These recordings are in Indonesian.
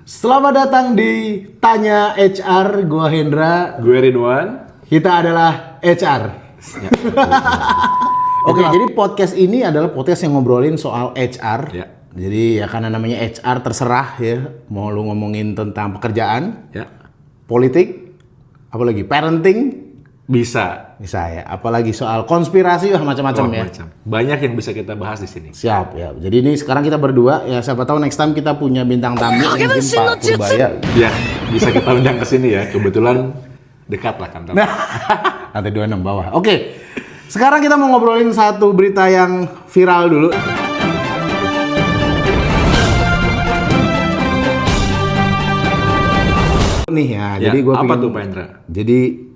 Selamat datang di Tanya HR, gua Hendra. Gue Ridwan. Kita adalah HR. Ya. Oke, jadi podcast ini adalah podcast yang ngobrolin soal HR. Ya. Jadi ya karena namanya HR terserah ya, mau lu ngomongin tentang pekerjaan, Ya. politik, apalagi parenting, Bisa. ya, apalagi soal konspirasi, macam-macam ya. Macam. Banyak yang bisa kita bahas di sini. Siap ya. Jadi ini sekarang kita berdua ya, siapa tahu next time kita punya bintang tamu mungkin Pak Purbaya. Ya, bisa kita undang ke sini ya. Kebetulan dekat lah kantor. Nah, lantai 26 bawah. Oke. Sekarang kita mau ngobrolin satu berita yang viral dulu. Nih ya, Ya, jadi gue apa tuh Pak Hendra? Jadi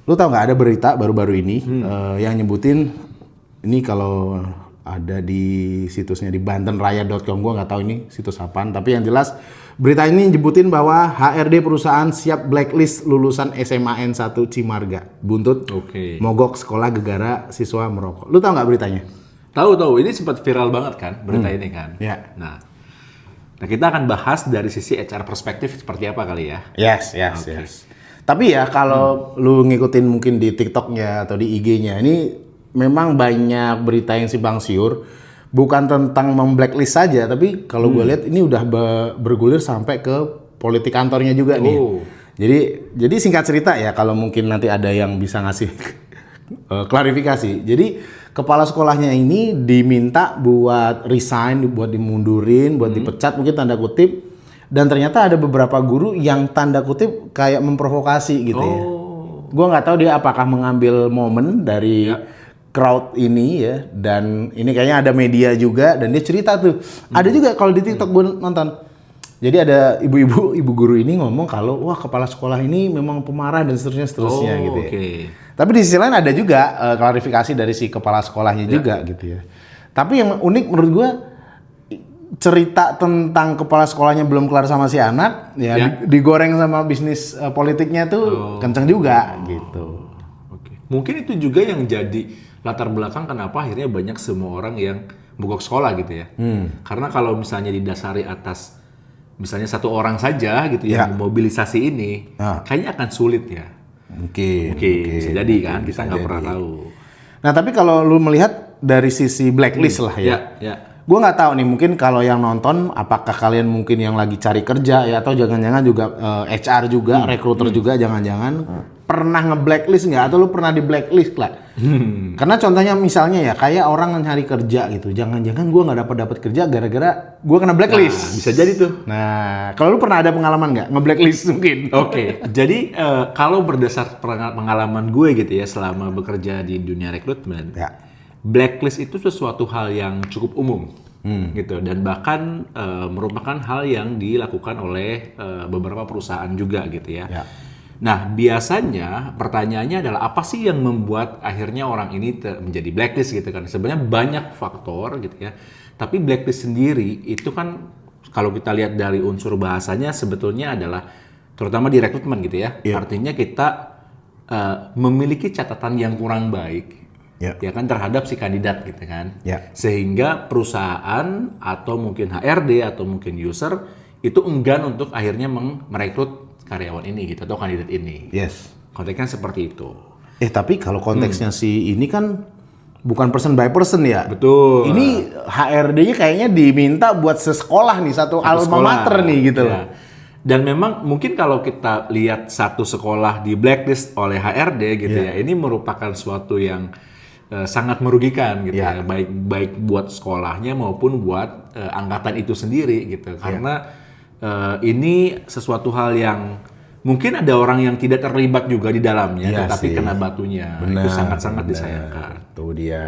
lu tau nggak ada berita baru-baru ini yang nyebutin ini kalau ada di situsnya di bantenraya.com, gue nggak tahu ini situs apaan, tapi yang jelas berita ini nyebutin bahwa HRD perusahaan siap blacklist lulusan SMA N1 Cimarga buntut Oke. mogok sekolah gegara siswa merokok. Lu tau nggak beritanya? Tahu, ini sempat viral banget kan berita ini kan. Ya. Nah, kita akan bahas dari sisi HR perspektif seperti apa kali ya. Yes. Tapi ya kalau lu ngikutin mungkin di TikTok-nya atau di IG-nya, ini memang banyak berita yang simpang siur, bukan tentang memblacklist saja, tapi kalau gue lihat ini udah bergulir sampai ke politik kantornya juga nih. Jadi singkat cerita ya, kalau mungkin nanti ada yang bisa ngasih klarifikasi. Jadi kepala sekolahnya ini diminta buat resign, buat dimundurin, buat dipecat mungkin tanda kutip. Dan ternyata ada beberapa guru yang tanda kutip kayak memprovokasi gitu ya. Gue nggak tahu dia apakah mengambil momen dari crowd ini ya. Dan ini kayaknya ada media juga dan dia cerita tuh. Ada juga kalau di TikTok gue nonton. Jadi ada ibu guru ini ngomong kalau wah kepala sekolah ini memang pemarah dan seterusnya gitu ya. Tapi di sisi lain ada juga klarifikasi dari si kepala sekolahnya juga gitu ya. Tapi yang unik menurut gue, cerita tentang kepala sekolahnya belum kelar sama si anak, digoreng sama bisnis politiknya tuh kenceng juga gitu. Mungkin itu juga yang jadi latar belakang kenapa akhirnya banyak semua orang yang mogok sekolah gitu ya. Karena kalau misalnya didasari atas misalnya satu orang saja gitu yang memobilisasi ini, kayaknya akan sulit ya. Mungkin bisa jadi kan, kita nggak pernah tahu. Nah tapi kalau lu melihat dari sisi blacklist lah ya. Gue nggak tahu nih, mungkin kalau yang nonton apakah kalian mungkin yang lagi cari kerja ya, atau jangan-jangan juga HR juga, recruiter juga jangan-jangan pernah nge-blacklist nggak, atau lu pernah di blacklist lah. Karena contohnya misalnya ya kayak orang nyari kerja gitu, jangan-jangan gue nggak dapat kerja gara-gara gue kena blacklist. Nah, bisa jadi tuh. Nah kalau lu pernah ada pengalaman nggak nge-blacklist mungkin? Jadi kalau berdasar pengalaman gue gitu ya selama bekerja di dunia rekrutmen, blacklist itu sesuatu hal yang cukup umum gitu, dan bahkan merupakan hal yang dilakukan oleh beberapa perusahaan juga gitu ya. Nah biasanya pertanyaannya adalah apa sih yang membuat akhirnya orang ini menjadi blacklist gitu kan? Sebenarnya banyak faktor gitu ya. Tapi blacklist sendiri itu kan kalau kita lihat dari unsur bahasanya sebetulnya adalah terutama di rekrutmen gitu ya. Artinya kita memiliki catatan yang kurang baik. Ya kan terhadap si kandidat gitu kan, sehingga perusahaan atau mungkin HRD atau mungkin user itu enggan untuk akhirnya merekrut karyawan ini gitu atau kandidat ini. Konteksnya seperti itu. Tapi kalau konteksnya si ini kan bukan person by person ya. Betul. Ini HRD-nya kayaknya diminta buat sekolah nih, satu alma mater nih gitu loh. Dan memang mungkin kalau kita lihat satu sekolah di blacklist oleh HRD gitu ya, ini merupakan suatu yang sangat merugikan gitu ya, baik buat sekolahnya maupun buat angkatan itu sendiri gitu, karena ini sesuatu hal yang mungkin ada orang yang tidak terlibat juga di dalamnya, tetapi kena batunya. Itu sangat-sangat disayangkan. Itu dia.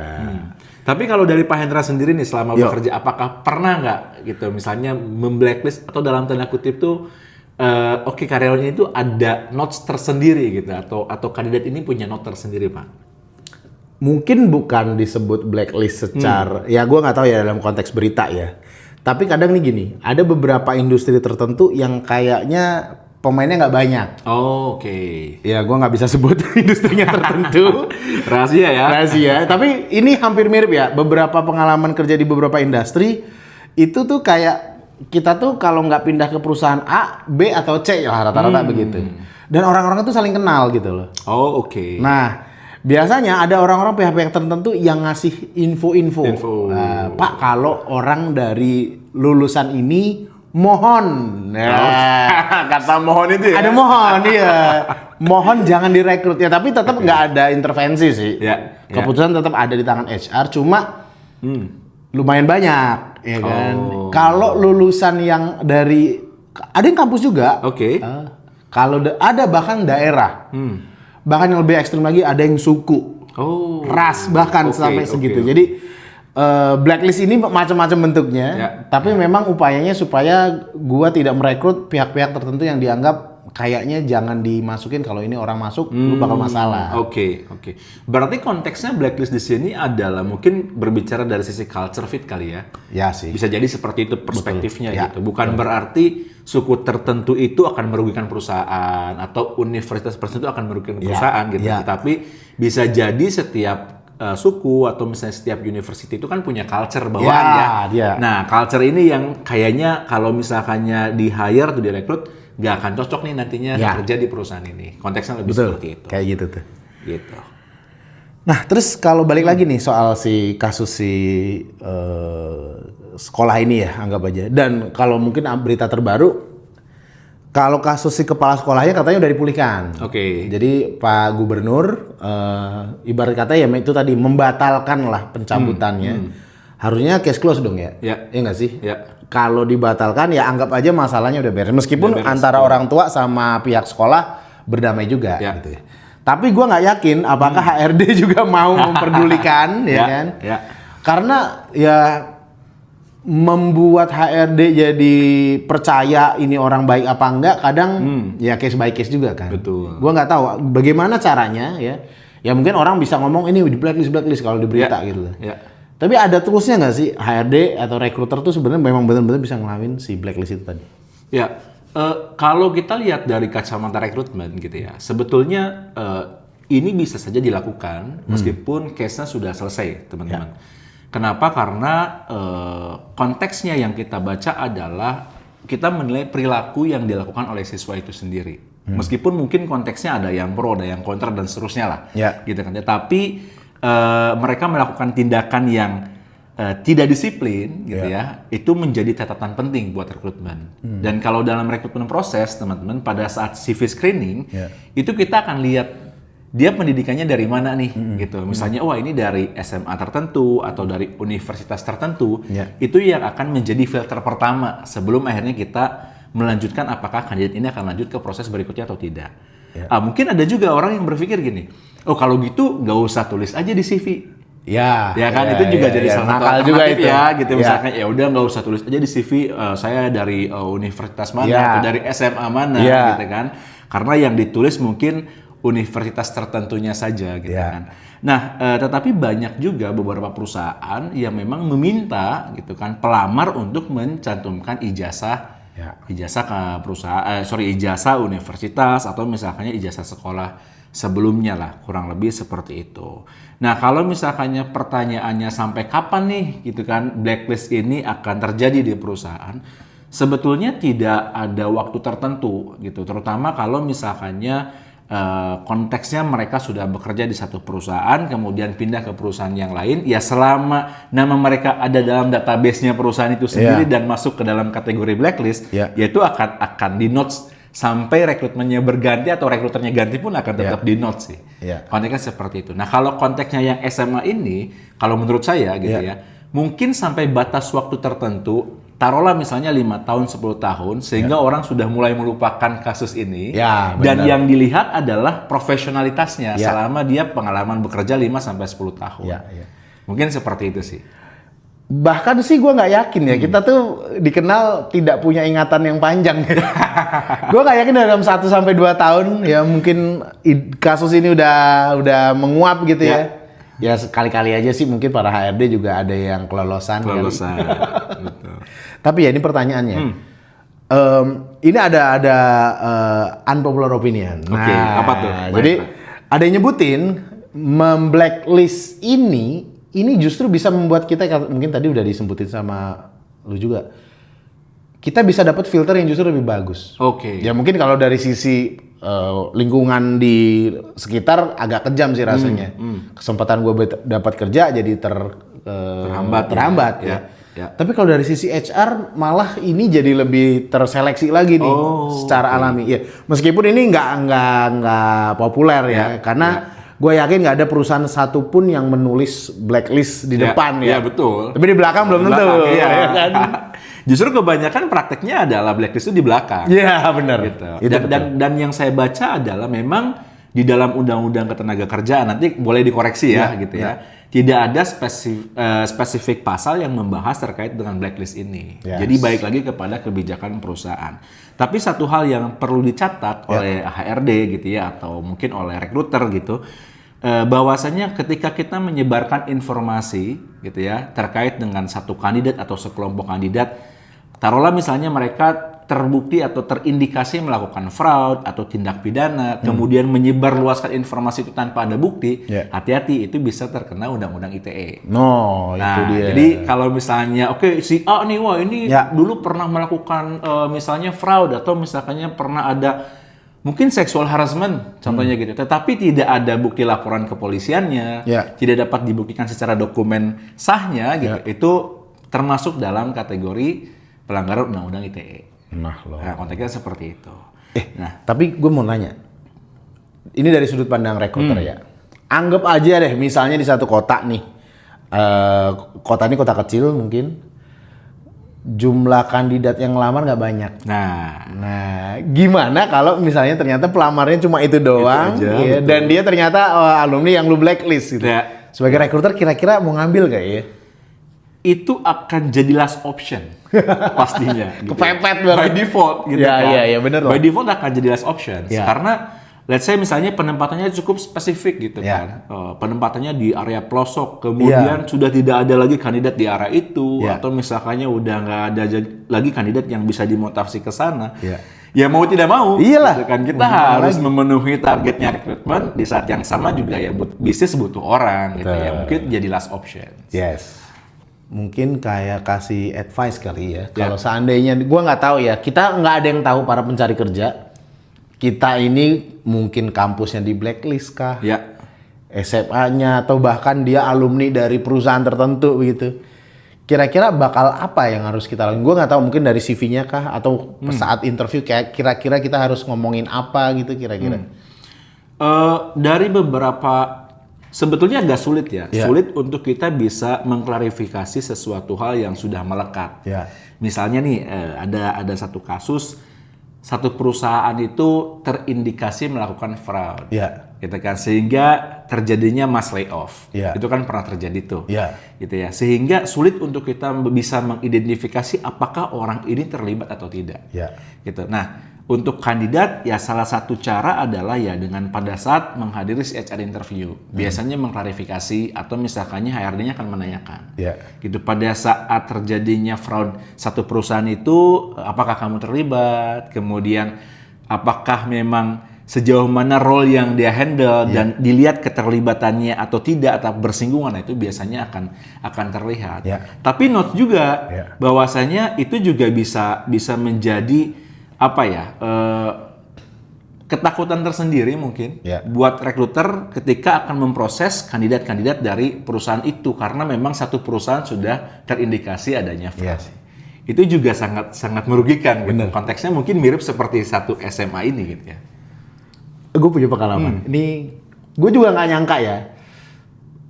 Tapi kalau dari Pak Hendra sendiri nih selama bekerja, apakah pernah nggak gitu misalnya memblacklist atau dalam tanda kutip tuh karyawan ini tuh ada notes tersendiri gitu, atau kandidat ini punya note tersendiri Pak? Mungkin bukan disebut blacklist secara, ya gue nggak tahu ya dalam konteks berita ya. Tapi kadang nih gini, ada beberapa industri tertentu yang kayaknya pemainnya nggak banyak. Ya gue nggak bisa sebut industrinya tertentu. Rahasia ya. Rahasia. Tapi ini hampir mirip ya. Beberapa pengalaman kerja di beberapa industri itu tuh kayak kita tuh kalau nggak pindah ke perusahaan A, B atau C lah rata-rata begitu. Dan orang-orang itu saling kenal gitu loh. Oh, oke. Nah, biasanya ada orang-orang pihak-pihak tertentu yang ngasih info-info. Pak, kalau orang dari lulusan ini mohon. Nah, Kata mohon itu ya? ada mohon, iya. Mohon jangan direkrut ya, tapi tetap nggak ada intervensi sih. Ya, Keputusan tetap ada di tangan HR, cuma lumayan banyak, ya kan. Kalau lulusan yang dari ada yang kampus juga. Oke. Kalau ada bahkan daerah, bahkan yang lebih ekstrim lagi ada yang suku, ras bahkan sampai segitu. Jadi blacklist ini macam-macam bentuknya, tapi memang upayanya supaya gua tidak merekrut pihak-pihak tertentu yang dianggap kayaknya jangan dimasukin, kalau ini orang masuk lu bakal masalah. Oke. Berarti konteksnya blacklist di sini adalah mungkin berbicara dari sisi culture fit kali ya. Ya sih. Bisa jadi seperti itu perspektifnya gitu. Ya, Bukan berarti suku tertentu itu akan merugikan perusahaan atau universitas tertentu akan merugikan perusahaan gitu. Tapi bisa jadi setiap suku atau misalnya setiap university itu kan punya culture bawaan ya. Nah, culture ini yang kayaknya kalau misalkannya di hire atau direkrut nggak akan cocok nih nantinya kerja di perusahaan ini. Konteksnya lebih seperti itu. Kayak gitu tuh. Gitu. Nah, terus kalau balik lagi nih soal kasus sekolah ini ya, anggap aja. Dan kalau mungkin berita terbaru, kalau kasus si kepala sekolahnya katanya udah dipulihkan. Oke. Jadi Pak Gubernur, ibarat kata ya itu tadi membatalkan lah pencabutannya. Harusnya case close dong ya? Iya nggak sih? Ya. Kalau dibatalkan ya anggap aja masalahnya udah beres. Meskipun antara orang tua sama pihak sekolah berdamai juga gitu ya. Tapi gue nggak yakin apakah HRD juga mau memperdulikan ya kan? Karena ya membuat HRD jadi percaya ini orang baik apa enggak kadang ya case by case juga kan. Betul. Gue nggak tahu bagaimana caranya ya. Ya mungkin orang bisa ngomong ini di blacklist kalau di berita gitu. Tapi ada terusnya nggak sih HRD atau recruiter tuh sebenarnya memang benar-benar bisa ngelawan si blacklist itu tadi? Ya, kalau kita lihat dari kacamata rekrutmen gitu ya, sebetulnya ini bisa saja dilakukan meskipun case-nya sudah selesai, teman-teman. Kenapa? Karena konteksnya yang kita baca adalah kita menilai perilaku yang dilakukan oleh siswa itu sendiri. Meskipun mungkin konteksnya ada yang pro, ada yang kontra dan seterusnya lah, gitu kan. Tapi mereka melakukan tindakan yang tidak disiplin, gitu ya, itu menjadi catatan penting buat rekrutmen. Dan kalau dalam rekrutmen proses, teman-teman, pada saat CV screening, itu kita akan lihat dia pendidikannya dari mana nih, gitu. Misalnya, wah ini dari SMA tertentu atau dari universitas tertentu, itu yang akan menjadi filter pertama sebelum akhirnya kita melanjutkan apakah kandidat ini akan lanjut ke proses berikutnya atau tidak. Mungkin ada juga orang yang berpikir gini, oh kalau gitu nggak usah tulis aja di CV. Ya kan itu juga jadi salah satu alternatif ya gitu. Misalnya ya udah nggak usah tulis aja di CV saya dari universitas mana atau dari SMA mana gitu kan. Karena yang ditulis mungkin universitas tertentunya saja gitu kan. Nah, tetapi banyak juga beberapa perusahaan yang memang meminta gitu kan pelamar untuk mencantumkan ijazah ke perusahaan, ijazah universitas atau misalkannya ijazah sekolah sebelumnya lah, kurang lebih seperti itu. Nah, kalau misalkannya pertanyaannya sampai kapan nih gitu kan blacklist ini akan terjadi di perusahaan, sebetulnya tidak ada waktu tertentu gitu, terutama kalau misalkannya konteksnya mereka sudah bekerja di satu perusahaan kemudian pindah ke perusahaan yang lain, ya selama nama mereka ada dalam database-nya perusahaan itu sendiri dan masuk ke dalam kategori blacklist, yaitu akan di notes sampai rekrutmennya berganti atau rekruternya ganti pun akan tetap di notes sih. Konteksnya seperti itu. Nah, kalau konteksnya yang SMA ini, kalau menurut saya gitu ya, mungkin sampai batas waktu tertentu, taruhlah misalnya 5 tahun, 10 tahun, sehingga orang sudah mulai melupakan kasus ini. Dan yang dilihat adalah profesionalitasnya selama dia pengalaman bekerja 5-10 tahun. Mungkin seperti itu sih. Bahkan sih gue nggak yakin ya, kita tuh dikenal tidak punya ingatan yang panjang. Gue nggak yakin dalam 1-2 tahun, ya mungkin kasus ini udah menguap gitu ya. Ya sekali-kali aja sih mungkin para HRD juga ada yang kelolosan. Betul. Tapi ya ini pertanyaannya. Ini ada unpopular opinion. Oke, apa tuh? Jadi ada yang nyebutin memblacklist ini justru bisa membuat kita, mungkin tadi udah disebutin sama lu juga, kita bisa dapat filter yang justru lebih bagus. Oke. Ya mungkin kalau dari sisi lingkungan di sekitar agak kejam sih rasanya. Kesempatan gue dapat kerja jadi terhambat ya. Ya. Tapi kalau dari sisi HR malah ini jadi lebih terseleksi lagi nih secara alami. Ya meskipun ini nggak populer ya karena gue yakin nggak ada perusahaan satupun yang menulis blacklist di depan ya. Iya betul. Tapi di belakang belum tentu. Iya. Ya kan? Justru kebanyakan prakteknya adalah blacklist itu di belakang. Iya benar. Gitu. Dan yang saya baca adalah memang di dalam Undang-Undang Ketenagakerjaan, nanti boleh dikoreksi ya gitu ya. Tidak ada spesifik pasal yang membahas terkait dengan blacklist ini. Jadi baik lagi kepada kebijakan perusahaan. Tapi satu hal yang perlu dicatat oleh HRD gitu ya, atau mungkin oleh rekruter gitu, bahwasanya ketika kita menyebarkan informasi gitu ya terkait dengan satu kandidat atau sekelompok kandidat, taruhlah misalnya mereka terbukti atau terindikasi melakukan fraud atau tindak pidana, kemudian menyebarluaskan informasi itu tanpa ada bukti, hati-hati, itu bisa terkena Undang-Undang ITE. Itu dia. Jadi kalau misalnya, si A nih, wah ini dulu pernah melakukan misalnya fraud atau misalnya pernah ada mungkin sexual harassment, contohnya gitu. Tetapi tidak ada bukti laporan kepolisiannya, tidak dapat dibuktikan secara dokumen sahnya, gitu. Itu termasuk dalam kategori pelanggaran Undang-Undang ITE. Nah, konteksnya seperti itu. Tapi gue mau nanya, ini dari sudut pandang rekruter ya. Anggap aja deh, misalnya di satu kota nih, kota ini kota kecil mungkin, jumlah kandidat yang ngelamar nggak banyak. Nah, gimana kalau misalnya ternyata pelamarnya cuma itu doang, itu aja, ya, dan dia ternyata alumni yang lu blacklist gitu. Sebagai rekruter kira-kira mau ngambil gak ya? Itu akan jadi last option pastinya. Gitu. Kepepet banget. By default gitu kan. Iya bener By default akan jadi last option. Karena let's say misalnya penempatannya cukup spesifik gitu kan. Penempatannya di area pelosok, kemudian sudah tidak ada lagi kandidat di area itu, atau misalkannya udah nggak ada lagi kandidat yang bisa dimutasi ke sana. Ya mau tidak mau, gitu kan, kita harus memenuhi targetnya rekrutmen. Di saat yang sama juga ya bisnis butuh orang gitu ya. Mungkin jadi last option. Mungkin kayak kasih advice kali ya. Kalau seandainya, gue nggak tahu ya, kita nggak ada yang tahu para pencari kerja. Kita ini mungkin kampusnya di blacklist kah? SMA-nya atau bahkan dia alumni dari perusahaan tertentu begitu. Kira-kira bakal apa yang harus kita lakukan? Gue nggak tahu, mungkin dari CV-nya kah atau saat interview kayak kira-kira kita harus ngomongin apa gitu kira-kira. Dari beberapa sebetulnya agak sulit ya. Sulit untuk kita bisa mengklarifikasi sesuatu hal yang sudah melekat. Misalnya nih ada satu kasus, satu perusahaan itu terindikasi melakukan fraud. Gitu kan, sehingga terjadinya mass layoff. Itu kan pernah terjadi tuh. Gitu ya. Sehingga sulit untuk kita bisa mengidentifikasi apakah orang ini terlibat atau tidak. Gitu. Nah, untuk kandidat ya salah satu cara adalah ya dengan pada saat menghadiri HR interview biasanya mengklarifikasi atau misalkannya HRD-nya akan menanyakan gitu pada saat terjadinya fraud satu perusahaan itu apakah kamu terlibat, kemudian apakah memang sejauh mana role yang dia handle dan dilihat keterlibatannya atau tidak atau bersinggungan, itu biasanya akan terlihat. Tapi note juga bahwasanya itu juga bisa menjadi apa ya, ketakutan tersendiri mungkin buat rekruter ketika akan memproses kandidat-kandidat dari perusahaan itu karena memang satu perusahaan sudah terindikasi adanya fraud. Itu juga sangat merugikan. Gitu. Konteksnya mungkin mirip seperti satu SMA ini gitu ya. Gue punya pengalaman. Ini gue juga nggak nyangka ya.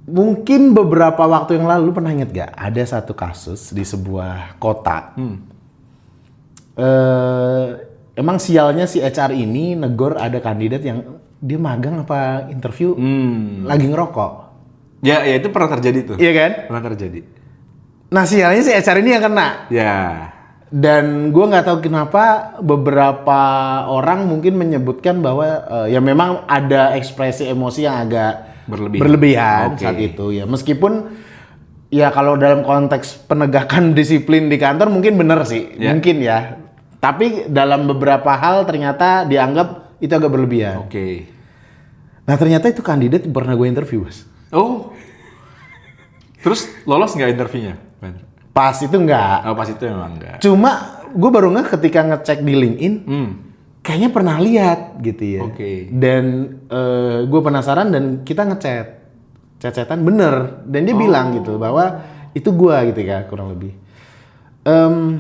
Mungkin beberapa waktu yang lalu pernah inget gak? Ada satu kasus di sebuah kota. Emang sialnya si HR ini negor ada kandidat yang dia magang apa interview lagi ngerokok. Ya itu pernah terjadi tuh. Iya kan? Pernah terjadi. Nah sialnya si HR ini yang kena. Dan gue nggak tahu kenapa beberapa orang mungkin menyebutkan bahwa ya memang ada ekspresi emosi yang agak berlebihan saat itu ya. Meskipun ya kalau dalam konteks penegakan disiplin di kantor mungkin benar sih, mungkin ya. Tapi dalam beberapa hal ternyata dianggap itu agak berlebihan. Nah ternyata itu kandidat pernah gue interview, Mas. Terus lolos nggak interviewnya? Pas itu enggak. Pas itu memang enggak. Cuma gue baru ketika ngecek di LinkedIn, kayaknya pernah lihat gitu ya. Oke. Dan gue penasaran dan kita chat-chatan bener. Dan dia bilang gitu bahwa itu gue gitu ya kurang lebih.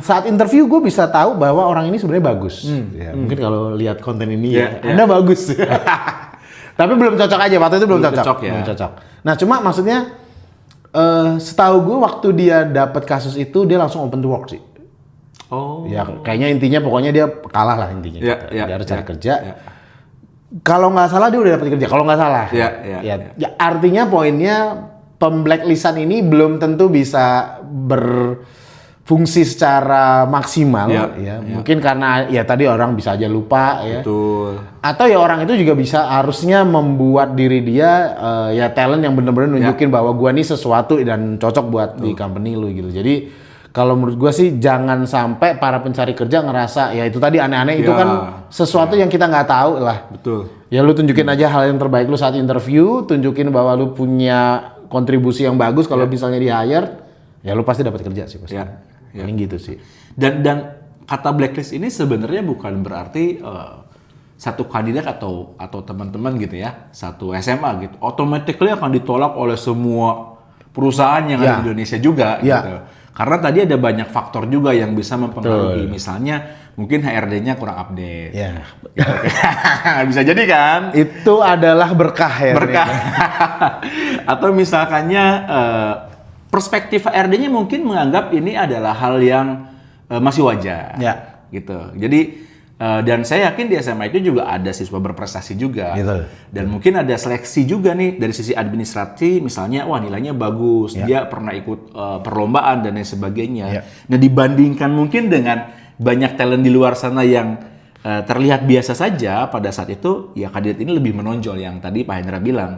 Saat interview gue bisa tahu bahwa orang ini sebenarnya bagus. Ya, mungkin kalau lihat konten ini Anda bagus. Tapi belum cocok aja, waktu itu belum cocok. Belum cocok. Nah cuma maksudnya setahu gue waktu dia dapat kasus itu dia langsung open to work sih. Oh. Ya kayaknya intinya pokoknya dia kalah lah intinya. Dia harus cari kerja. Kalau nggak salah dia udah dapat kerja. Kalau nggak salah. Ya, artinya poinnya pemblacklistan ini belum tentu bisa berfungsi secara maksimal. Mungkin karena ya tadi orang bisa aja lupa ya. Betul. Atau ya orang itu juga bisa harusnya membuat diri dia ya talent yang benar-benar nunjukin bahwa gua nih sesuatu dan cocok buat di company lu gitu. Jadi kalau menurut gue sih jangan sampai para pencari kerja ngerasa ya itu tadi aneh-aneh itu kan sesuatu yang kita nggak tahu lah. Betul. Ya lu tunjukin aja hal yang terbaik lu saat interview, tunjukin bahwa lu punya kontribusi yang bagus kalau misalnya di hire, ya lu pasti dapat kerja sih pasti. Paling gitu sih. Dan kata blacklist ini sebenarnya bukan berarti satu kandidat atau teman-teman gitu ya, satu SMA gitu, automatically akan ditolak oleh semua perusahaan yang ada di Indonesia juga gitu. Karena tadi ada banyak faktor juga yang bisa mempengaruhi. Misalnya mungkin HRD-nya kurang update. Bisa jadi kan? Itu adalah berkah ya. Berkah. Atau misalkannya perspektif HRD-nya mungkin menganggap ini adalah hal yang masih wajar. Gitu. Jadi dan saya yakin di SMA itu juga ada siswa berprestasi juga. Dan mungkin ada seleksi juga nih dari sisi administrasi, misalnya wah nilainya bagus, dia pernah ikut perlombaan dan lain sebagainya. Nah dibandingkan mungkin dengan banyak talent di luar sana yang terlihat biasa saja pada saat itu, ya kandidat ini lebih menonjol yang tadi Pak Hendra bilang.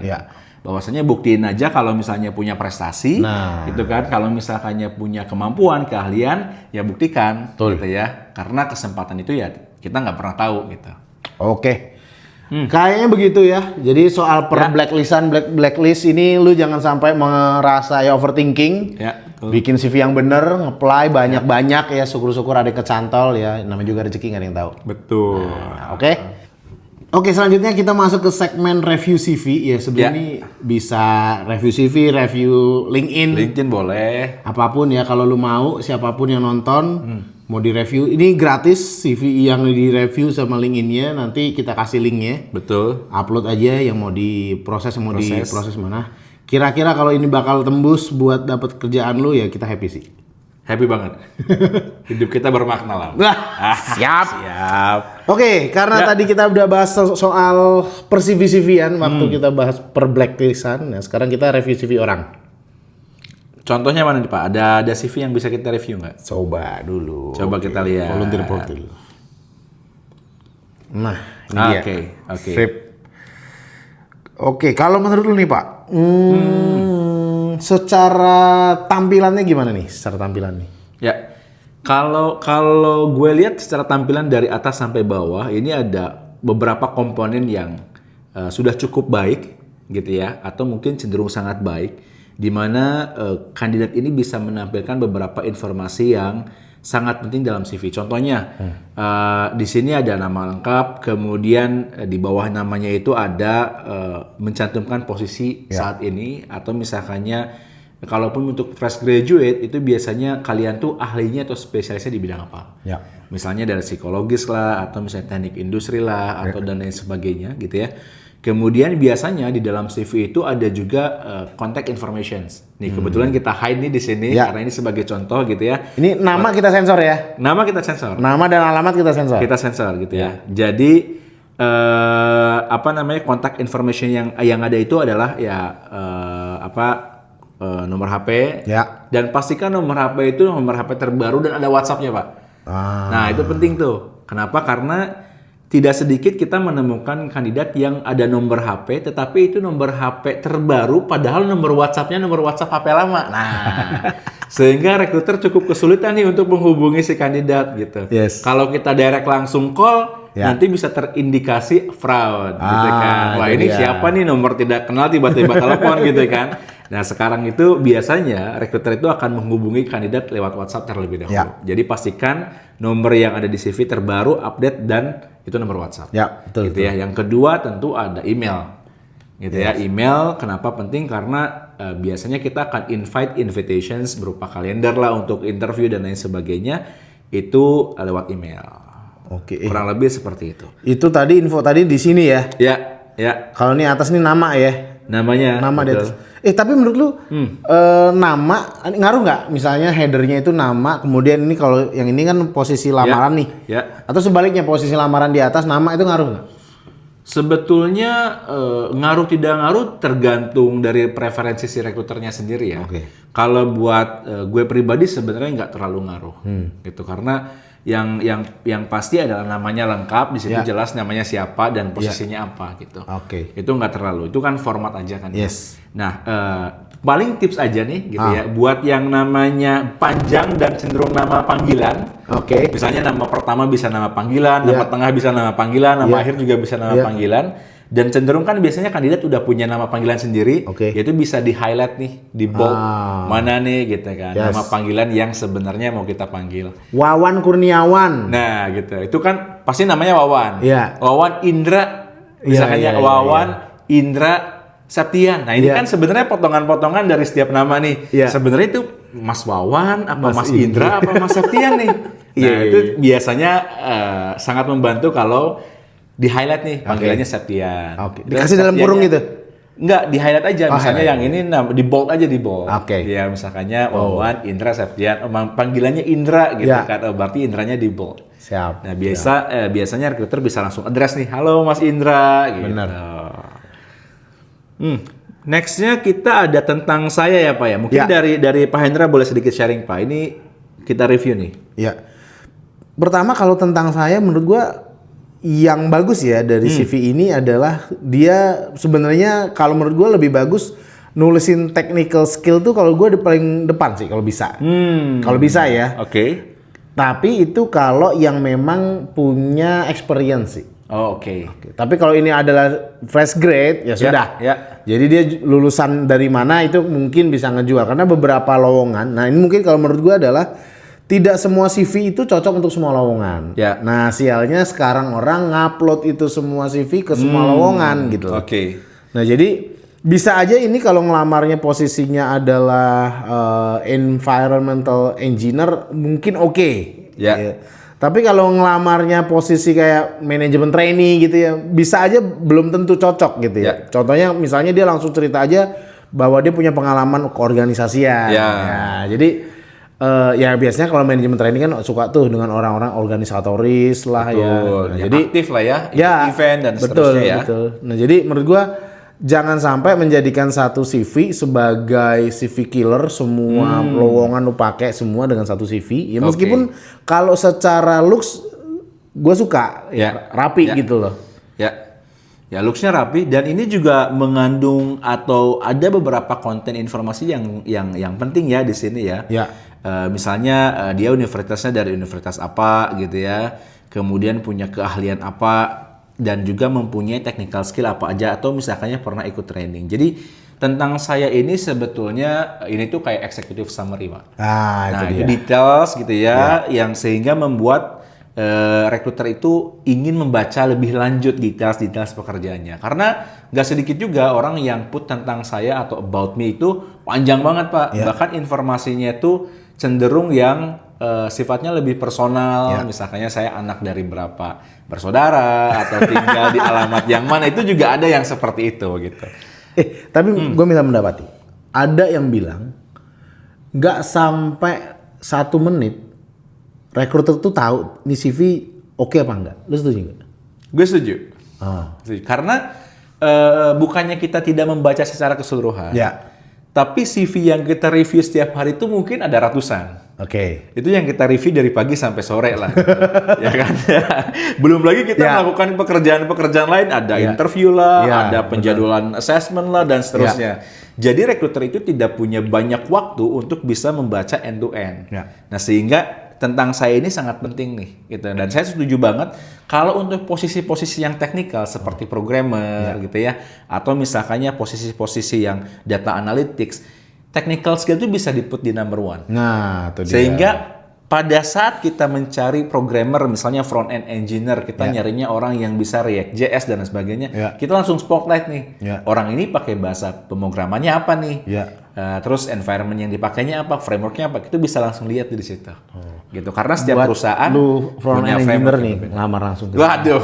Bahwasanya buktiin aja kalau misalnya punya prestasi, gitu kan. Kalau misalkannya punya kemampuan, keahlian, ya buktikan, gitu ya. Karena kesempatan itu ya kita nggak pernah tahu gitu. Oke. Kayaknya begitu ya. Jadi soal blacklistan, blacklist ini lu jangan sampai merasa overthinking. Bikin CV yang bener, nge-apply banyak-banyak ya. Syukur-syukur ada kecantol ya. Namanya juga rezeki nggak ada yang tahu. Betul. Oke. Oke, selanjutnya kita masuk ke segmen review CV. Ya sebelum ini bisa review CV, review LinkedIn. LinkedIn boleh. Apapun ya kalau lu mau, siapapun yang nonton mau direview. Ini gratis CV yang direview sama LinkedIn-nya. Nanti kita kasih linknya. Betul. Upload aja yang mau diproses, yang mau diproses mana. Kira-kira kalau ini bakal tembus buat dapat kerjaan lu ya kita happy sih. Happy banget. Hidup kita bermakna lah. Siap. Oke, karena Ya. tadi kita udah bahas soal per CV-CV-an waktu kita bahas per blacklistan. Nah, sekarang kita review CV orang. Contohnya mana nih Pak? Ada CV yang bisa kita review nggak? Coba dulu. Coba kita lihat. Volunteer profile. Nah, ini dia. Oke. Sip. Oke, kalau menurut lu nih Pak, secara tampilannya gimana nih? Secara tampilan nih? Ya, kalau gue lihat secara tampilan dari atas sampai bawah, ini ada beberapa komponen yang sudah cukup baik, gitu ya, atau mungkin cenderung sangat baik, di mana kandidat ini bisa menampilkan beberapa informasi yang sangat penting dalam CV. Contohnya, di sini ada nama lengkap, kemudian di bawah namanya itu ada mencantumkan posisi saat ini, atau misalkannya kalaupun untuk fresh graduate itu biasanya kalian tuh ahlinya atau spesialisnya di bidang apa? Misalnya dari psikologis lah, atau misalnya teknik industri lah, atau dan lain sebagainya gitu ya. Kemudian biasanya di dalam CV itu ada juga contact information. Nih kebetulan kita hide nih di sini karena ini sebagai contoh gitu ya. Ini nama kita sensor ya? Nama kita sensor. Nama dan alamat kita sensor. Kita sensor gitu ya. Jadi contact information yang ada itu adalah ya nomor HP. Dan pastikan nomor HP itu nomor HP terbaru dan ada WhatsApp-nya, Pak. Nah, itu penting tuh. Kenapa? Karena tidak sedikit kita menemukan kandidat yang ada nomor HP, tetapi itu nomor HP terbaru, padahal nomor WhatsApp-nya nomor WhatsApp HP lama. Nah, sehingga rekruter cukup kesulitan nih untuk menghubungi si kandidat gitu. Kalau kita direct langsung call, nanti bisa terindikasi fraud, gitu kan. Wah ini siapa nih nomor tidak kenal tiba-tiba telepon gitu kan. Nah, sekarang itu biasanya rekruter itu akan menghubungi kandidat lewat WhatsApp terlebih dahulu. Ya. Jadi pastikan nomor yang ada di CV terbaru, update, dan itu nomor WhatsApp. Ya, betul. Gitu ya. Yang kedua tentu ada email. Gitu ya. Email kenapa penting? Karena biasanya kita akan invitations berupa kalender lah untuk interview dan lain sebagainya itu lewat email. Oke. Kurang lebih seperti itu. Itu tadi info tadi di sini ya. Ya. Kalau ini atas ini nama ya. Namanya. Nama di betul. atas. Tapi menurut lu nama ngaruh nggak? Misalnya headernya itu nama, kemudian ini kalau yang ini kan posisi lamaran nih. Ya. Atau sebaliknya posisi lamaran di atas, nama itu ngaruh nggak? Sebetulnya ngaruh tidak ngaruh tergantung dari preferensi si rekruternya sendiri ya. Oke. Kalau buat gue pribadi sebenarnya nggak terlalu ngaruh, gitu karena yang pasti adalah namanya lengkap, di situ jelas namanya siapa dan posisinya apa gitu. Oke. Itu nggak terlalu, itu kan format aja kan. Yes. Nah, paling tips aja nih gitu ya, buat yang namanya panjang dan cenderung nama panggilan. Oke. Misalnya nama pertama bisa nama panggilan, nama tengah bisa nama panggilan, nama akhir juga bisa nama panggilan. Dan cenderung kan biasanya kandidat udah punya nama panggilan sendiri, yaitu bisa di-highlight nih, di bold, mana nih gitu kan, nama panggilan yang sebenarnya mau kita panggil. Wawan Kurniawan. Nah gitu, itu kan pasti namanya Wawan. Iya. Wawan Indra, misalnya Wawan Indra Septian. Nah ini kan sebenarnya potongan-potongan dari setiap nama nih. Sebenarnya itu Mas Wawan, apa Mas Indra, apa Mas Septian nih. Nah itu biasanya sangat membantu kalau di-highlight nih panggilannya Septian. Oke. Dikasih dalam kurung gitu? Enggak, di-highlight aja. Misalnya yang ini di bold aja, di bold. Oke. Ya misalkannya Wawan Indra Septian, panggilannya Indra gitu kan. Berarti Indranya di bold. Siap. Nah biasanya recruiter bisa langsung address nih, halo Mas Indra gitu. Benar. Nextnya kita ada tentang saya ya Pak ya. Mungkin dari Pak Hendra boleh sedikit sharing Pak. Ini kita review nih. Ya. Pertama kalau tentang saya menurut gua yang bagus ya dari CV ini adalah dia sebenarnya kalau menurut gua lebih bagus nulisin technical skill tuh kalau gua di paling depan sih kalau bisa. Kalau bisa ya. Oke. Tapi itu kalau yang memang punya experience sih. Oh, oke. Tapi kalau ini adalah fresh grade ya sudah. Jadi dia lulusan dari mana itu mungkin bisa ngejual karena beberapa lowongan. Nah, ini mungkin kalau menurut gua adalah tidak semua CV itu cocok untuk semua lowongan. Nah, sialnya sekarang orang ngupload itu semua CV ke semua lowongan gitu. Oke. Nah, jadi bisa aja ini kalau ngelamarnya posisinya adalah environmental engineer mungkin oke. Ya. Tapi kalau ngelamarnya posisi kayak manajemen trainee gitu ya, bisa aja belum tentu cocok gitu ya. Contohnya misalnya dia langsung cerita aja bahwa dia punya pengalaman keorganisasian. Ya, jadi ya biasanya kalau manajemen training kan suka tuh dengan orang-orang organisatoris lah. Betul. Ya. Nah, jadi aktif lah ya, event dan betul, seterusnya ya. Betul. Nah, jadi menurut gua jangan sampai menjadikan satu CV sebagai CV killer, semua lowongan lu pakai semua dengan satu CV. Ya meskipun kalau secara looks gua suka rapi gitu loh. Ya looksnya rapi dan ini juga mengandung atau ada beberapa konten informasi yang penting ya di sini ya. Misalnya dia universitasnya dari universitas apa gitu ya, kemudian punya keahlian apa dan juga mempunyai technical skill apa aja atau misalkannya pernah ikut training. Jadi tentang saya ini sebetulnya ini tuh kayak executive summary Pak. Nah itu details gitu ya, yang sehingga membuat rekruter itu ingin membaca lebih lanjut details pekerjaannya. Karena nggak sedikit juga orang yang put tentang saya atau about me itu panjang banget Pak. Bahkan informasinya itu cenderung yang sifatnya lebih personal. Misalkannya saya anak dari berapa bersaudara atau tinggal di alamat yang mana, itu juga ada yang seperti itu gitu. Tapi gue minta pendapat. Ada yang bilang nggak sampai 1 menit rekruter tuh tahu nih CV oke apa enggak. Lu setuju nggak? Gue setuju. Karena bukannya kita tidak membaca secara keseluruhan. Tapi CV yang kita review setiap hari itu mungkin ada ratusan. Itu yang kita review dari pagi sampai sore lah. Gitu. Ya kan? Belum lagi kita melakukan pekerjaan-pekerjaan lain. Ada interview lah, ada penjadwalan assessment lah, dan seterusnya. Jadi rekruter itu tidak punya banyak waktu untuk bisa membaca end to end. Nah sehingga tentang saya ini sangat penting nih gitu. Dan saya setuju banget kalau untuk posisi-posisi yang teknikal seperti programmer gitu ya, atau misalkannya posisi-posisi yang data analytics, technical skill itu bisa di-put di number one. Nah, itu dia. Sehingga pada saat kita mencari programmer, misalnya front end engineer, kita nyarinya orang yang bisa React JS dan sebagainya, kita langsung spotlight nih. Orang ini pakai bahasa pemrogramannya apa nih? Terus environment yang dipakainya apa, frameworknya apa, kita bisa langsung lihat di situ. Gitu. Karena setiap perusahaan lu front punya end engineer framework nih, yang berbeda. ngelamar langsung. Waduh.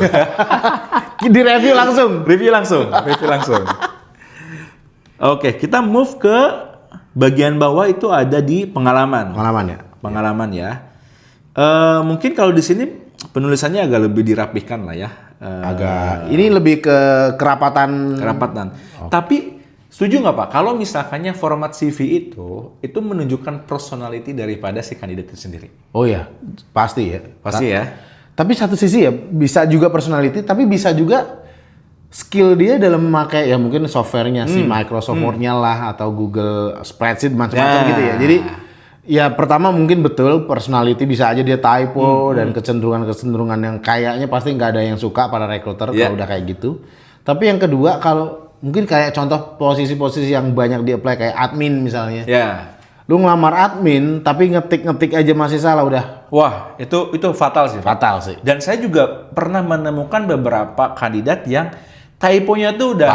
Di review langsung. Review langsung. Oke, kita move ke bagian bawah itu ada di pengalaman. Pengalaman ya. Mungkin kalau di sini penulisannya agak lebih dirapihkan lah ya. Ini lebih ke kerapatan. Tapi setuju nggak Pak? Kalau misalkannya format CV itu menunjukkan personality daripada si kandidat itu sendiri. Oh ya, pasti ya. Pasti ya. Tapi satu sisi ya bisa juga personality, tapi bisa juga skill dia dalam memakai ya mungkin softwarenya si Microsoft Word-nya lah atau Google Spreadsheet macam-macam gitu ya. Jadi ya pertama mungkin betul personality bisa aja dia typo dan kecenderungan yang kayaknya pasti nggak ada yang suka para recruiter kalau udah kayak gitu. Tapi yang kedua kalau mungkin kayak contoh posisi-posisi yang banyak di apply kayak admin misalnya. Lu ngelamar admin tapi ngetik aja masih salah udah. Wah, itu fatal sih. Fatal sih. Dan saya juga pernah menemukan beberapa kandidat yang typonya tuh udah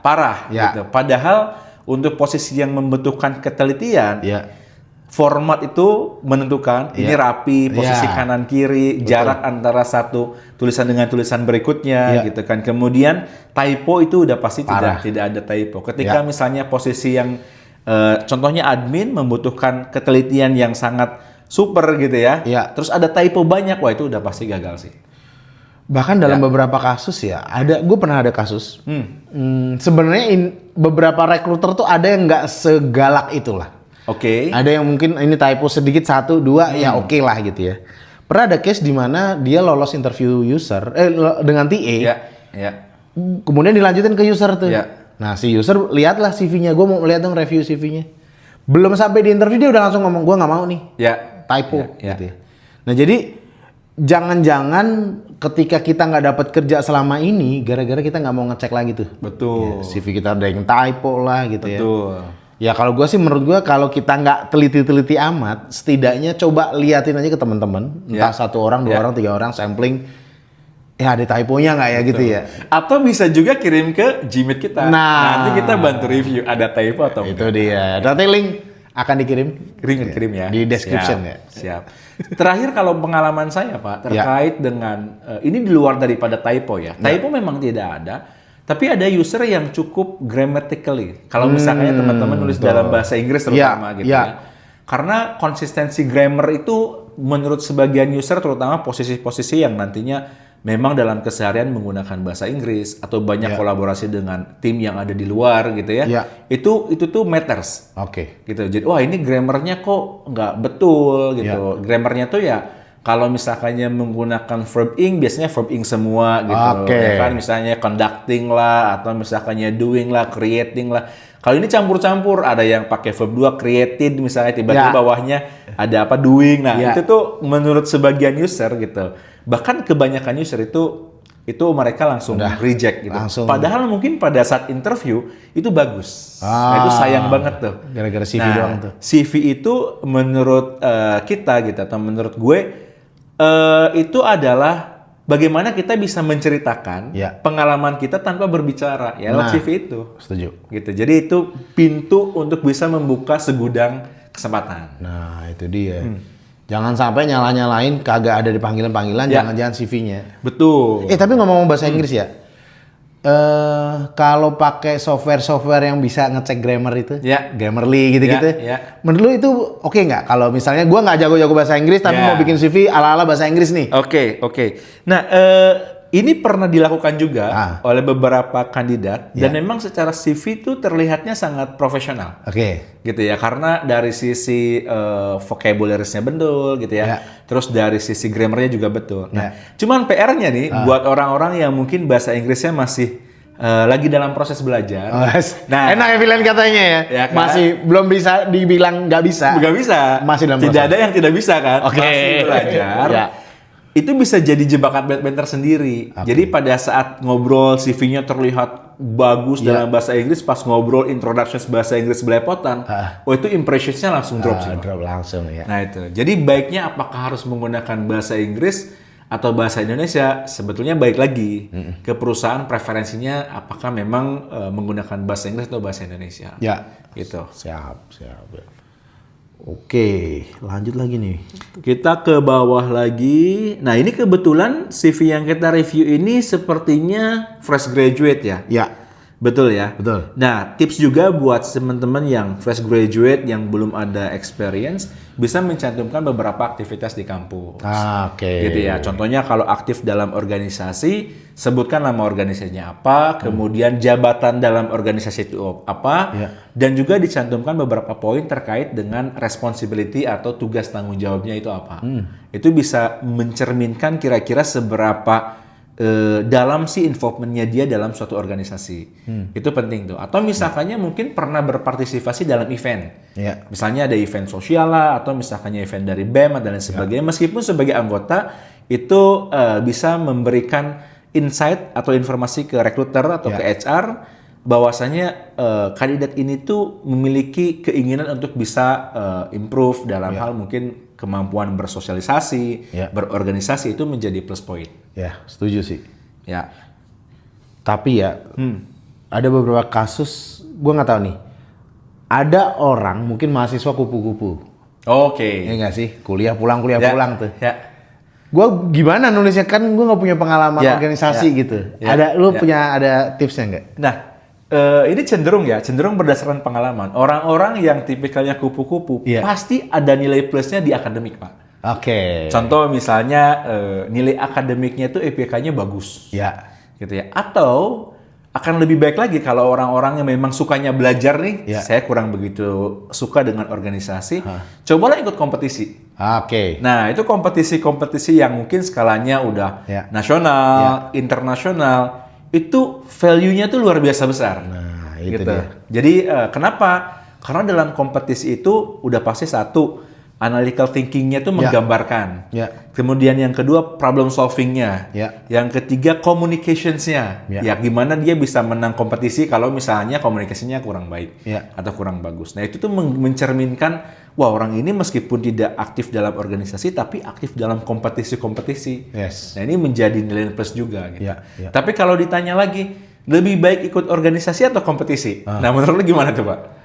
parah gitu. Padahal untuk posisi yang membutuhkan ketelitian, format itu menentukan ini rapi, posisi kanan kiri, jarak antara satu tulisan dengan tulisan berikutnya gitu kan. Kemudian typo itu udah pasti tidak ada typo. Ketika misalnya posisi yang contohnya admin membutuhkan ketelitian yang sangat super gitu ya. Terus ada typo banyak, wah itu udah pasti gagal sih. Bahkan dalam beberapa kasus ya, gue pernah ada kasus. Sebenarnya beberapa recruiter tuh ada yang nggak segalak itulah. Ada yang mungkin ini typo sedikit 1, 2 ya oke lah gitu ya. Pernah ada case di mana dia lolos interview user dengan TA. Kemudian dilanjutin ke user tuh. Nah si user lihatlah CV-nya, gue mau lihat dong review CV-nya. Belum sampai di interview dia udah langsung ngomong gue nggak mau nih. Typo. Gitu ya. Nah jadi jangan-jangan ketika kita nggak dapat kerja selama ini gara-gara kita nggak mau ngecek lagi tuh. Betul. CV kita ada yang typo lah gitu ya. Betul. Ya kalau gue sih menurut gue kalau kita nggak teliti-teliti amat, setidaknya coba liatin aja ke teman-teman, entah 1 orang, 2 orang, 3 orang sampling, ya ada typonya nggak ya gitu ya. Atau bisa juga kirim ke Gmeet kita. Nanti kita bantu review ada typo atau enggak. Itu dia. Nanti link akan dikirim. Kirim ya. Di description ya. Siap. Terakhir kalau pengalaman saya Pak terkait dengan ini di luar daripada typo ya. Typo memang tidak ada. Tapi ada user yang cukup grammatically. Kalau misalnya teman-teman nulis dalam bahasa Inggris terutama gitu ya. Karena konsistensi grammar itu menurut sebagian user terutama posisi-posisi yang nantinya memang dalam keseharian menggunakan bahasa Inggris atau banyak kolaborasi dengan tim yang ada di luar gitu ya. Itu tuh matters. Gitu. Jadi wah ini grammarnya kok nggak betul gitu. Grammarnya tuh ya kalau misalkannya menggunakan verb ing, biasanya verb ing semua gitu. Ya kan misalnya conducting lah, atau misalkannya doing lah, creating lah. Kalau ini campur-campur, ada yang pakai verb 2, created misalnya, tiba-tiba bawahnya ada apa, doing. Nah itu tuh menurut sebagian user gitu. Bahkan kebanyakan user itu mereka langsung reject gitu. Padahal mungkin pada saat interview itu bagus. Nah, itu sayang banget tuh. Gara-gara CV doang tuh. CV itu menurut kita gitu, atau menurut gue, itu adalah bagaimana kita bisa menceritakan pengalaman kita tanpa berbicara ya lewat CV itu. Setuju. Gitu. Jadi itu pintu untuk bisa membuka segudang kesempatan. Nah itu dia. Jangan sampai nyala-nyalain kagak ada di panggilan-panggilan, jangan-jangan CV-nya. Betul. Tapi ngomong bahasa Inggris ya. Kalau pakai software yang bisa ngecek grammar itu, Grammarly gitu-gitu, menurut lu itu oke nggak? Kalau misalnya gue nggak jago-jago bahasa Inggris tapi mau bikin CV ala-ala bahasa Inggris nih. Oke. Nah, ini pernah dilakukan juga oleh beberapa kandidat dan memang secara CV itu terlihatnya sangat profesional. Gitu ya, karena dari sisi vocabularies-nya betul gitu ya. Terus dari sisi grammarnya juga betul. Nah, cuman PR-nya nih buat orang-orang yang mungkin bahasa Inggrisnya masih lagi dalam proses belajar. Nah, enak ya pilihan katanya ya. Ya kan? Masih belum bisa dibilang nggak bisa. Nggak bisa. Masih dalam proses. Tidak ada yang tidak bisa kan? Oke. Masih belajar. Ya. Itu bisa jadi jebakan bad banter sendiri. Jadi pada saat ngobrol CV-nya terlihat bagus dalam bahasa Inggris, pas ngobrol introduction bahasa Inggris belepotan, itu impression-nya langsung drop sih. Drop langsung ya. Nah itu. Jadi baiknya apakah harus menggunakan bahasa Inggris atau bahasa Indonesia? Sebetulnya baik lagi ke perusahaan preferensinya apakah memang menggunakan bahasa Inggris atau bahasa Indonesia. Ya. Gitu. Siap. Oke, lanjut lagi nih. Kita ke bawah lagi. Nah ini kebetulan CV yang kita review ini sepertinya fresh graduate ya? Ya. Betul ya? Betul. Nah tips juga buat teman-teman yang fresh graduate yang belum ada experience bisa mencantumkan beberapa aktivitas di kampus. Oke. Gitu ya. Contohnya kalau aktif dalam organisasi, sebutkan nama organisasinya apa, kemudian jabatan dalam organisasi itu apa, dan juga dicantumkan beberapa poin terkait dengan responsibility atau tugas tanggung jawabnya itu apa. Itu bisa mencerminkan kira-kira seberapa dalam si involvementnya dia dalam suatu organisasi. Itu penting tuh. Atau misalkannya mungkin pernah berpartisipasi dalam event. Misalnya ada event sosial lah, atau misalkannya event dari BEM dan lain sebagainya. Meskipun sebagai anggota itu bisa memberikan insight atau informasi ke recruiter atau ke HR bahwasanya kandidat ini tuh memiliki keinginan untuk bisa improve dalam hal mungkin kemampuan bersosialisasi, berorganisasi itu menjadi plus point. Ya, setuju sih. Ya. Tapi ya, ada beberapa kasus, gue nggak tahu nih. Ada orang mungkin mahasiswa kupu-kupu. Oke. Ya nggak sih? Kuliah pulang tuh. Ya. Gue gimana nulisnya, kan gue nggak punya pengalaman organisasi gitu. Lu punya ada tipsnya nggak? Nah, ini cenderung berdasarkan pengalaman. Orang-orang yang tipikalnya kupu-kupu pasti ada nilai plusnya di akademik, Pak. Oke. Contoh misalnya nilai akademiknya itu IPK-nya bagus. Ya. Gitu ya. Atau akan lebih baik lagi kalau orang-orang yang memang sukanya belajar nih, saya kurang begitu suka dengan organisasi, cobalah ikut kompetisi. Oke. Nah, itu kompetisi-kompetisi yang mungkin skalanya udah nasional, internasional, itu value-nya tuh luar biasa besar. Nah, itu gitu. dia. Jadi kenapa? Karena dalam kompetisi itu udah pasti satu, analytical thinking-nya tuh menggambarkan. Kemudian yang kedua, problem solving-nya. Yang ketiga, communications-nya. Ya, gimana dia bisa menang kompetisi kalau misalnya komunikasinya kurang baik atau kurang bagus. Nah, itu tuh mencerminkan, wah orang ini meskipun tidak aktif dalam organisasi, tapi aktif dalam kompetisi-kompetisi. Nah, ini menjadi nilai plus juga. Gitu. Tapi kalau ditanya lagi, lebih baik ikut organisasi atau kompetisi? Nah, menurut lu gimana tuh, Pak?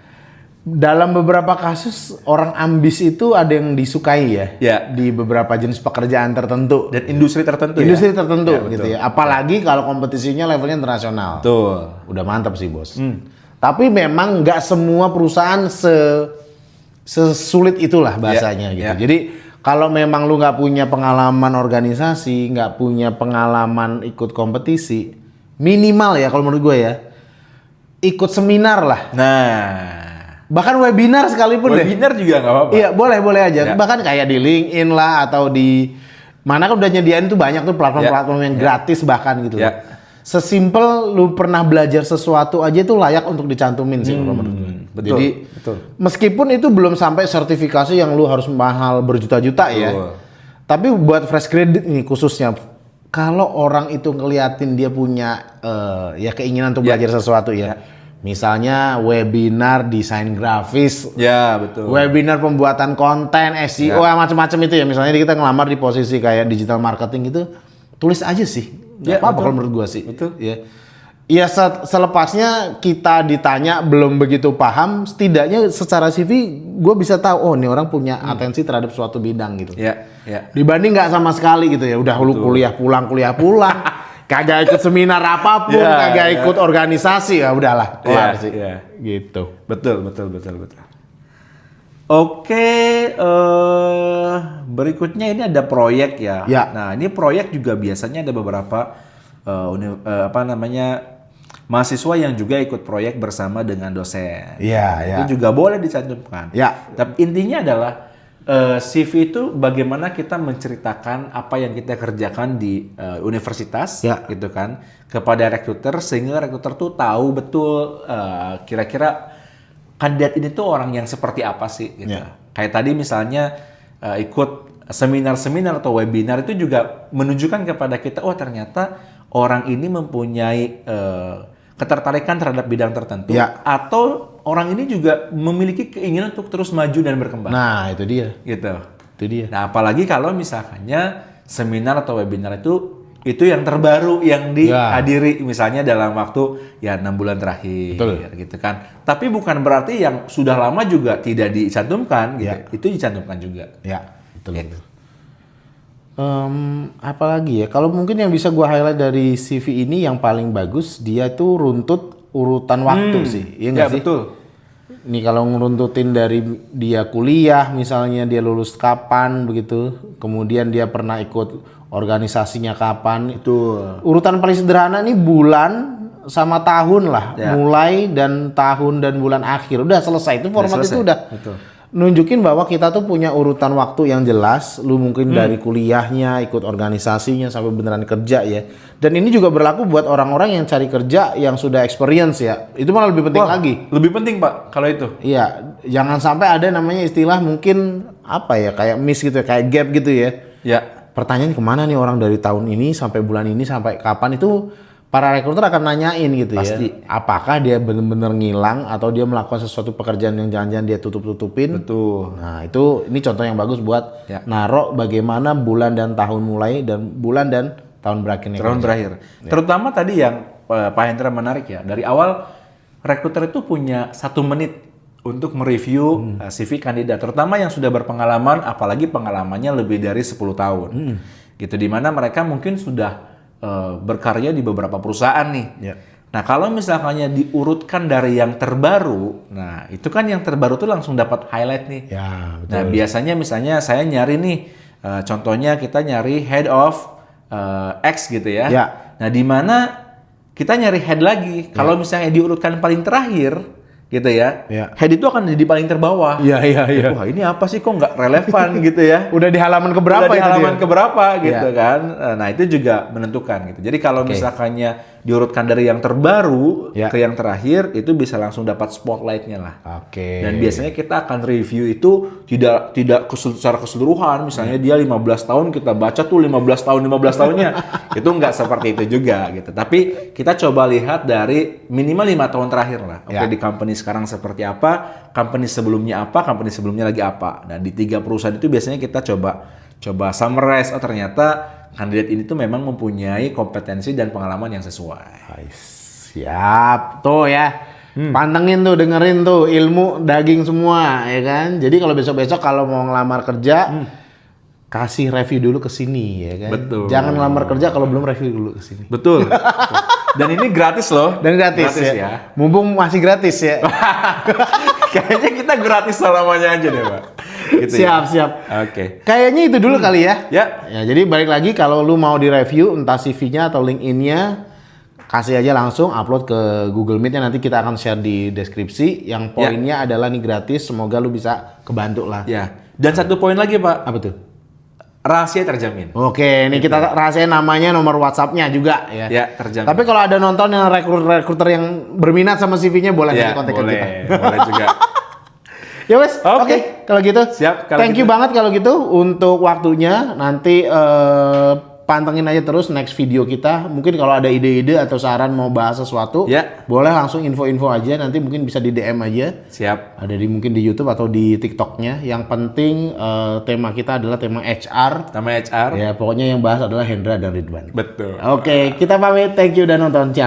Dalam beberapa kasus orang ambis itu ada yang disukai ya, di beberapa jenis pekerjaan tertentu dan industri tertentu. Tertentu gitu ya. Apalagi kalau kompetisinya levelnya internasional. Betul. Udah mantap sih bos. Tapi memang nggak semua perusahaan sesulit itulah bahasanya gitu. Jadi kalau memang lu nggak punya pengalaman organisasi, nggak punya pengalaman ikut kompetisi, minimal ya kalau menurut gue ya, ikut seminar lah. Nah. Bahkan webinar sekalipun webinar juga nggak apa-apa. Iya, boleh aja. Bahkan kayak di LinkedIn lah atau di mana kan udah nyediain tuh banyak tuh platform-platform yang gratis bahkan gitu. Sesimpel lu pernah belajar sesuatu aja tuh layak untuk dicantumin sih menurut gue. Betul. Jadi meskipun itu belum sampai sertifikasi yang lu harus mahal berjuta-juta ya. Tapi buat fresh graduate ini khususnya, kalau orang itu ngeliatin dia punya keinginan untuk belajar sesuatu misalnya webinar desain grafis, webinar pembuatan konten, SEO, macam-macam itu ya. Misalnya kita ngelamar di posisi kayak digital marketing itu, tulis aja sih. Gak apa-apa kalau menurut gua sih. Betul. Ya selepasnya kita ditanya belum begitu paham, setidaknya secara CV gue bisa tahu, oh ini orang punya atensi terhadap suatu bidang gitu. Dibanding nggak sama sekali gitu ya, udah lu kuliah pulang. Kagak ikut seminar apapun, kagak ikut organisasi, ya udahlah, kelar sih. Gitu. Betul. Oke, berikutnya ini ada proyek ya. Nah, ini proyek juga biasanya ada beberapa mahasiswa yang juga ikut proyek bersama dengan dosen. Itu juga boleh dicantumkan. Tapi intinya adalah CV itu bagaimana kita menceritakan apa yang kita kerjakan di universitas, gitu kan, kepada rekruter sehingga rekruter tuh tahu betul kira-kira kandidat ini tuh orang yang seperti apa sih, gitu. Kayak tadi misalnya ikut seminar-seminar atau webinar itu juga menunjukkan kepada kita, oh ternyata orang ini mempunyai ketertarikan terhadap bidang tertentu, atau orang ini juga memiliki keinginan untuk terus maju dan berkembang. Nah, itu dia. Gitu. Itu dia. Nah, apalagi kalau misalkannya seminar atau webinar itu yang terbaru yang dihadiri misalnya dalam waktu 6 bulan terakhir, gitu kan. Tapi bukan berarti yang sudah lama juga tidak dicantumkan, gitu. Itu dicantumkan juga. Ya, betul. Gitu. Apalagi ya, kalau mungkin yang bisa gua highlight dari CV ini yang paling bagus, dia tuh runtut urutan waktu sih, iya nggak sih? Betul. Nih kalau ngeruntutin dari dia kuliah, misalnya dia lulus kapan begitu, kemudian dia pernah ikut organisasinya kapan, itu urutan paling sederhana nih bulan sama tahun lah, mulai dan tahun dan bulan akhir, udah selesai, itu format itu udah. Betul. Nunjukin bahwa kita tuh punya urutan waktu yang jelas. Lu mungkin dari kuliahnya, ikut organisasinya, sampai beneran kerja ya. Dan ini juga berlaku buat orang-orang yang cari kerja yang sudah experience ya. Itu malah lebih penting lagi. Lebih penting Pak, kalau itu. Iya, jangan sampai ada namanya istilah mungkin apa ya, kayak miss gitu ya, kayak gap gitu ya. Ya. Pertanyaan kemana nih orang dari tahun ini sampai bulan ini sampai kapan, itu para rekruter akan nanyain gitu. Pasti. Ya. Apakah dia benar-benar ngilang atau dia melakukan sesuatu pekerjaan yang jangan-jangan dia tutup-tutupin. Betul. Nah, ini contoh yang bagus buat narok bagaimana bulan dan tahun mulai dan bulan dan tahun berakhirnya. Tahun berakhir. Ya. Terutama tadi yang Pak Hendra menarik ya. Dari awal rekruter itu punya 1 menit untuk mereview CV kandidat, terutama yang sudah berpengalaman, apalagi pengalamannya lebih dari 10 tahun. Gitu, dimana mereka mungkin sudah berkarya di beberapa perusahaan nih. Nah, kalau misalkannya diurutkan dari yang terbaru, nah itu kan yang terbaru tuh langsung dapat highlight nih. Ya, betul. Nah, biasanya misalnya saya nyari nih, contohnya kita nyari head of X gitu ya. Nah, di mana kita nyari head lagi. Kalau misalnya diurutkan paling terakhir, gitu ya. Head itu akan di paling terbawah. Iya. Wah, ini apa sih, kok nggak relevan gitu ya? Udah di halaman keberapa? Udah di halaman keberapa gitu kan? Nah, itu juga menentukan gitu. Jadi kalau misalkannya diurutkan dari yang terbaru ke yang terakhir, itu bisa langsung dapat spotlight-nya lah. Dan biasanya kita akan review itu tidak secara keseluruhan. Misalnya dia 15 tahun, kita baca tuh 15 tahunnya. Itu nggak seperti itu juga gitu. Tapi kita coba lihat dari minimal 5 tahun terakhir lah. Di company sekarang seperti apa, company sebelumnya apa, company sebelumnya lagi apa. Dan di 3 perusahaan itu biasanya kita coba summarize, oh ternyata kandidat ini tuh memang mempunyai kompetensi dan pengalaman yang sesuai. Siap, tuh ya. Pantengin tuh, dengerin tuh, ilmu daging semua, ya kan. Jadi kalau besok-besok kalau mau ngelamar kerja, kasih review dulu ke sini, ya kan. Betul. Jangan ngelamar kerja kalau belum review dulu ke sini. Betul. Dan ini gratis loh. Dan gratis ya. Mumpung masih gratis ya. Kayaknya kita gratis selamanya aja deh, Pak. Gitu siap. Oke. Kayaknya itu dulu kali ya. Ya, jadi balik lagi kalau lu mau di-review entah CV-nya atau LinkedIn-nya, kasih aja langsung upload ke Google Meet-nya, nanti kita akan share di deskripsi. Yang poinnya adalah nih gratis, semoga lu bisa kebantu lah. Ya. Dan satu poin lagi, Pak. Apa tuh? Rahasia terjamin. Oke, ini kita rahasia namanya, nomor WhatsApp-nya juga ya. Ya, terjamin. Tapi kalau ada nonton yang rekruter yang berminat sama CV-nya, boleh kontak kita. Boleh juga. Ya wes, oke. Kalau gitu, siap. Thank you banget kalau gitu untuk waktunya. Nanti pantengin aja terus next video kita. Mungkin kalau ada ide-ide atau saran mau bahas sesuatu, boleh langsung info-info aja. Nanti mungkin bisa di DM aja. Siap. Ada mungkin di YouTube atau di TikTok-nya. Yang penting tema kita adalah tema HR. Tema HR. Ya, pokoknya yang bahas adalah Hendra dan Ridwan. Betul. Oke, kita pamit. Thank you udah nonton. Ciao.